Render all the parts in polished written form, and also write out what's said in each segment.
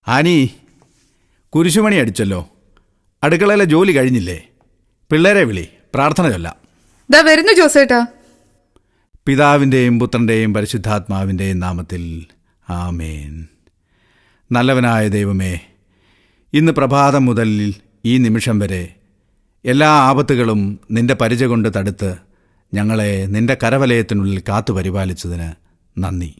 Annie, കുരിശുമണി അടിച്ചല്ലോ. അടുക്കളയിലെ ജോലി കഴിഞ്ഞില്ലേ? പിള്ളേരെ വിളി, പ്രാർത്ഥന ചൊല്ലാം. ദാ വരുന്നു ജോസേട്ടാ. പിതാവിൻ്റെയും പുത്രൻ്റെയും പരിശുദ്ധാത്മാവിൻ്റെയും നാമത്തിൽ ആമേൻ. നല്ലവനായ ദൈവമേ, ഇന്ന് പ്രഭാതം മുതൽ ഈ നിമിഷം വരെ എല്ലാ ആപത്തുകളും നിന്റെ പരിച കൊണ്ട് തടുത്ത് ഞങ്ങളെ നിന്റെ കരവലയത്തിനുള്ളിൽ കാത്തു പരിപാലിച്ചതിന് നന്ദി.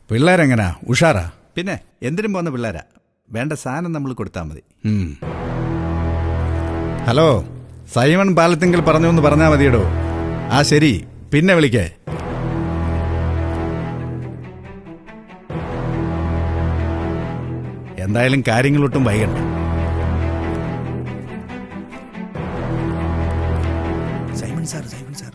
പിള്ളേരെങ്ങനാ? ഉഷാറാ? പിന്നെ എന്തിനും പോകുന്ന പിള്ളേരാ. വേണ്ട സാധനം നമ്മൾ കൊടുത്താൽ മതി. ഹലോ, സൈമൺ പാലത്തിങ്കൽ പറഞ്ഞു എന്ന് പറഞ്ഞാൽ മതിയടോ. ആ ശരി, പിന്നെ വിളിക്കേ. എന്തായാലും കാര്യങ്ങളൊട്ടും വൈകണ്ട. Simon sir, Simon sir.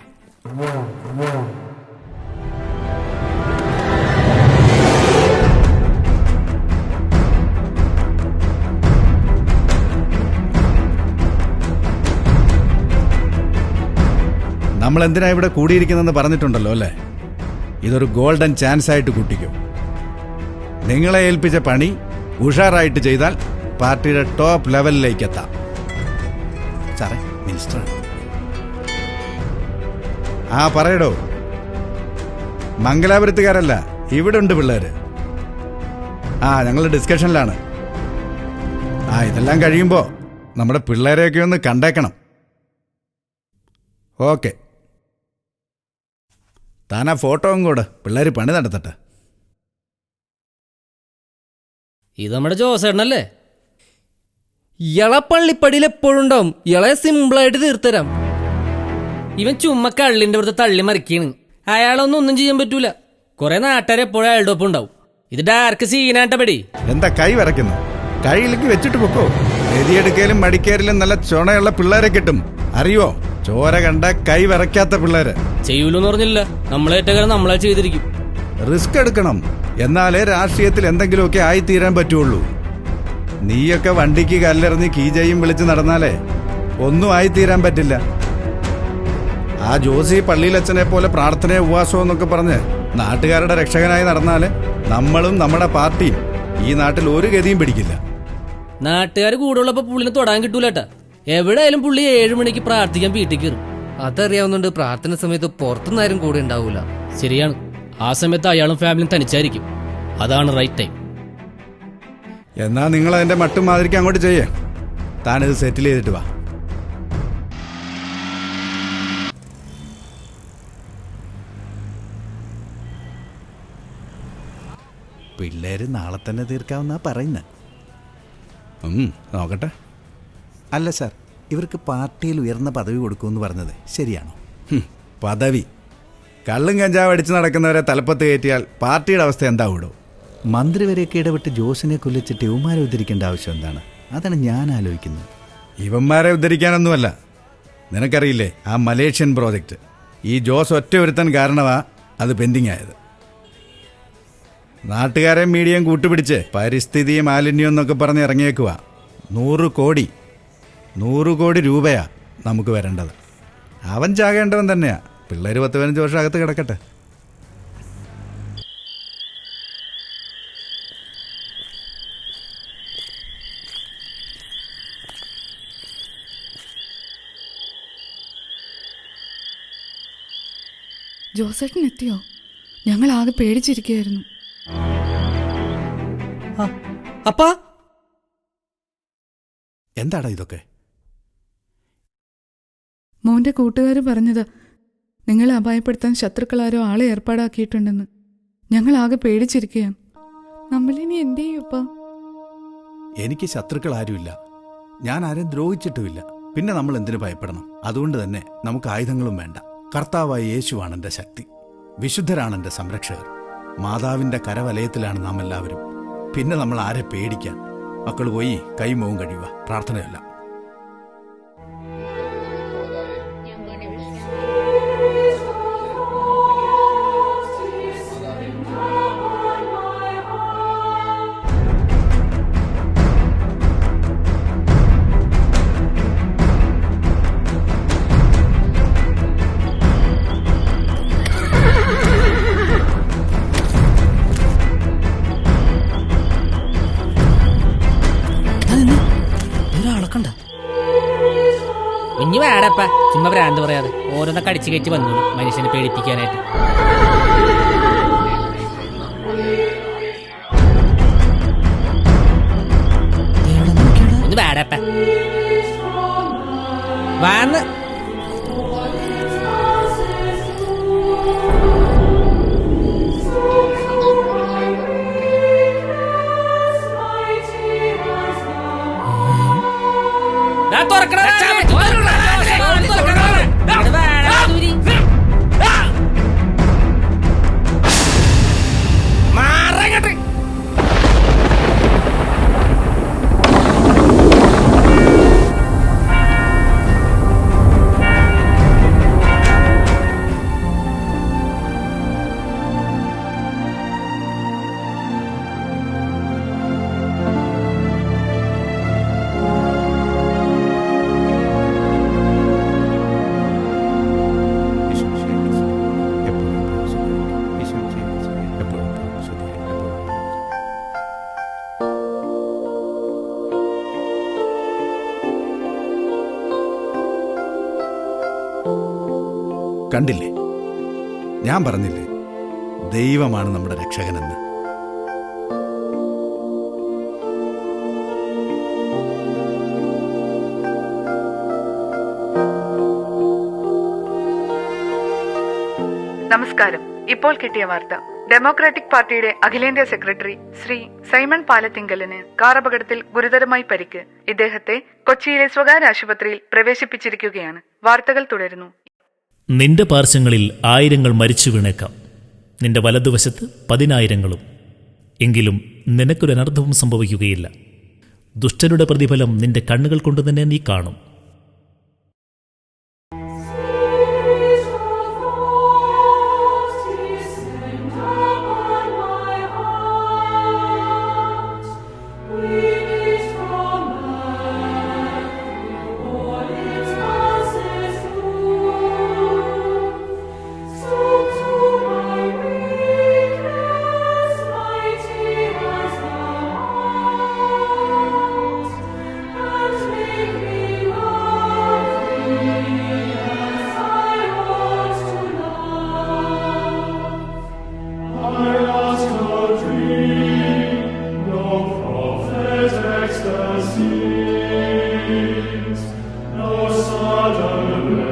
നമ്മളെന്തിനാ ഇവിടെ കൂടിയിരിക്കുന്നതെന്ന് പറഞ്ഞിട്ടുണ്ടല്ലോ അല്ലേ? ഇതൊരു ഗോൾഡൻ ചാൻസ് ആയിട്ട് കൂട്ടിക്കോ. നിങ്ങളെ ഏൽപ്പിച്ച പണി ഉഷാറായിട്ട് ചെയ്താൽ പാർട്ടിയുടെ ടോപ്പ് ലെവലിലേക്ക് എത്താം. സാറേ, മിനിസ്റ്റർ. ആ പറയടോ. മംഗലാപുരത്തുകാരല്ല, ഇവിടെ ഉണ്ട് പിള്ളേര്. ഞങ്ങൾ ഡിസ്കഷനിലാണ്. ഇതെല്ലാം കഴിയുമ്പോ നമ്മുടെ പിള്ളേരെയൊക്കെ ഒന്ന് കണ്ടേക്കണം. ഓക്കെ. താനാ ഫോട്ടോ കൂടെ, പിള്ളേർ പണി നടത്തട്ടെ. ഇത് നമ്മുടെ ജോസേട്ടനല്ലേ? ഇയാളെ പള്ളിപ്പടിയിൽ എപ്പോഴും ഉണ്ടാവും. ഇയാളെ സിമ്പിളായിട്ട് തീർത്തരാം. ഇവൻ ചുമ്മാ കള്ളിന്റെ പുറത്ത് തള്ളി മറിക്കാണ്. അയാളൊന്നും ചെയ്യാൻ പറ്റൂല. കുറെ നാട്ടുകാർ എപ്പോഴും അയാളുടെ ഒപ്പം ഉണ്ടാവും. ഇത് ഡാർക്ക് സീനാട്ടപടി. എന്താ കൈ വരയ്ക്കുന്നു? കൈയിലേക്ക് വെച്ചിട്ട് പൊക്കോ. എതിയെടുക്കലും മടിക്കേരിലും നല്ല ചുണയുള്ള പിള്ളേരെ കിട്ടും, അറിയോ? ചോര കണ്ട കൈ വിറയ്ക്കാത്ത പിള്ളേര്. ചെയ്യൂലെന്ന് പറഞ്ഞില്ല. നമ്മളേറ്റകാലം നമ്മളെ ചെയ്തിരിക്കും. റിസ്ക് എടുക്കണം, എന്നാലേ രാഷ്ട്രീയത്തിൽ എന്തെങ്കിലുമൊക്കെ ആയിത്തീരാൻ പറ്റുള്ളൂ. നീയൊക്കെ വണ്ടിക്ക് കല്ലെറിഞ്ഞ് കീജയും വിളിച്ച് നടന്നാലേ ഒന്നും ആയിത്തീരാൻ പറ്റില്ല. ആ ജോസി പള്ളിയിലച്ഛനെ പോലെ പ്രാർത്ഥനയോ ഉപവാസമോ എന്നൊക്കെ പറഞ്ഞ് നാട്ടുകാരുടെ രക്ഷകനായി നടന്നാല് നമ്മളും നമ്മുടെ പാർട്ടിയും ഈ നാട്ടിൽ ഒരു ഗതിയും പിടിക്കില്ല. നാട്ടുകാർ കൂടുള്ളപ്പോ പുള്ളിനെ തൊടാൻ കിട്ടൂലട്ടാ. എവിടെയായാലും പുള്ളി 7 മണിക്ക് പ്രാർത്ഥിക്കാൻ വീട്ടിൽ കയറും. അതറിയാവുന്നുണ്ട്. പ്രാർത്ഥന സമയത്ത് പുറത്തുനിന്നാരും കൂടെ ഉണ്ടാവൂല. ശരിയാണ്. ആ സമയത്ത് അയാളും ഫാമിലിയും തനിച്ചായിരിക്കും. അതാണ് റൈറ്റ് ടൈം. എന്നാ നിങ്ങൾ അതിന്റെ മട്ടും മാതിരിക്ക് അങ്ങോട്ട് ചെയ്യേ. താനിത് സെറ്റിൽ ചെയ്തിട്ട് വാ. പിള്ളേര് നാളെ തന്നെ തീർക്കാവുന്ന പറയുന്നത്. നോക്കട്ടെ. അല്ല സാർ, ഇവർക്ക് പാർട്ടിയിൽ ഉയർന്ന പദവി കൊടുക്കുമെന്ന് പറഞ്ഞത് ശരിയാണോ? പദവി കള്ളും കഞ്ചാവ് അടിച്ച് നടക്കുന്നവരെ തലപ്പത്ത് കയറ്റിയാൽ പാർട്ടിയുടെ അവസ്ഥ എന്താവിടോ? മന്ത്രി വരെയൊക്കെ ഇടപെട്ട് ജോസിനെ കൊല്ലിച്ചിട്ട് ഇവന്മാരെ ഉദ്ധരിക്കേണ്ട ആവശ്യം എന്താണ്? അതാണ് ഞാൻ ആലോചിക്കുന്നത്. ഇവന്മാരെ ഉദ്ധരിക്കാനൊന്നുമല്ല. നിനക്കറിയില്ലേ ആ മലേഷ്യൻ പ്രോജക്റ്റ്? ഈ ജോസ് ഒറ്റ ഒരുത്തൻ കാരണമാ അത് പെൻഡിങ് ആയത്. നാട്ടുകാരെ മീഡിയം കൂട്ടുപിടിച്ച് പരിസ്ഥിതി മാലിന്യം എന്നൊക്കെ പറഞ്ഞ് ഇറങ്ങിയേക്കുക. 100 കോടി രൂപയാ നമുക്ക് വരേണ്ടത്. അവൻ ചാകേണ്ടവൻ തന്നെയാ. പിള്ളേർ 10-15 വർഷം അകത്ത് കിടക്കട്ടെ. ജോസേട്ടൻ എത്തിയോ? ഞങ്ങൾ ആകെ പേടിച്ചിരിക്കുകയായിരുന്നു. അപ്പാ, എന്താടാ ഇതൊക്കെ? മോന്റെ കൂട്ടുകാർ പറഞ്ഞത് നിങ്ങളെ അപായപ്പെടുത്താൻ ശത്രുക്കളാരോ ആളെ ഏർപ്പാടാക്കിയിട്ടുണ്ടെന്ന്. ഞങ്ങൾ ആകെ പേടിച്ചിരിക്കുകയാണ്. നമ്മളിനി എന്ത് ചെയ്യൂപ്പാ? എനിക്ക് ശത്രുക്കൾ ആരുമില്ല. ഞാൻ ആരെയും ദ്രോഹിച്ചിട്ടുമില്ല. പിന്നെ നമ്മൾ എന്തിനു ഭയപ്പെടണം? അതുകൊണ്ട് തന്നെ നമുക്ക് ആയുധങ്ങളും വേണ്ട. കർത്താവായ യേശുവാണ് എൻ്റെ ശക്തി. വിശുദ്ധരാണ് എൻ്റെ സംരക്ഷകർ. മാതാവിൻ്റെ കരവലയത്തിലാണ് നാം എല്ലാവരും. പിന്നെ നമ്മൾ ആരെ പേടിക്കാൻ? മക്കൾ പോയി കൈമോവും കഴിയുക. പ്രാർത്ഥനയല്ല. ഒരാളക്കണ്ട കുഞ്ഞു വേടപ്പ, ചുമ്മാ ഭ്രാന്ത് പറയാതെ ഓരോന്നൊക്കെ അടിച്ചു കയറ്റി വന്നു മനുഷ്യനെ പേടിപ്പിക്കാനായിട്ട്. ഒന്ന് വേടപ്പ വാന്ന്. കണ്ടില്ലേ, ഞാൻ പറഞ്ഞില്ലേ ദൈവമാണ് നമ്മുടെ രക്ഷകനെന്ന്. നമസ്കാരം. ഇപ്പോൾ കിട്ടിയ വാർത്ത. ഡെമോക്രാറ്റിക് പാർട്ടിയുടെ അഖിലേന്ത്യാ സെക്രട്ടറി ശ്രീ സൈമൺ പാലത്തിങ്കലിന് കാർ അപകടത്തിൽ ഗുരുതരമായി പരിക്ക്. ഇദ്ദേഹത്തെ കൊച്ചിയിലെ സ്വകാര്യ ആശുപത്രിയിൽ പ്രവേശിപ്പിച്ചിരിക്കുകയാണ്. വാർത്തകൾ തുടരുന്നു. നിന്റെ പാർശ്വങ്ങളിൽ 1000 മരിച്ചു വീണേക്കാം, നിന്റെ വലതുവശത്ത് 10,000. എങ്കിലും നിനക്കൊരനർത്ഥവും സംഭവിക്കുകയില്ല. ദുഷ്ടരുടെ പ്രതിഫലം നിന്റെ കണ്ണുകൾ കൊണ്ട് തന്നെ നീ കാണും. No sudden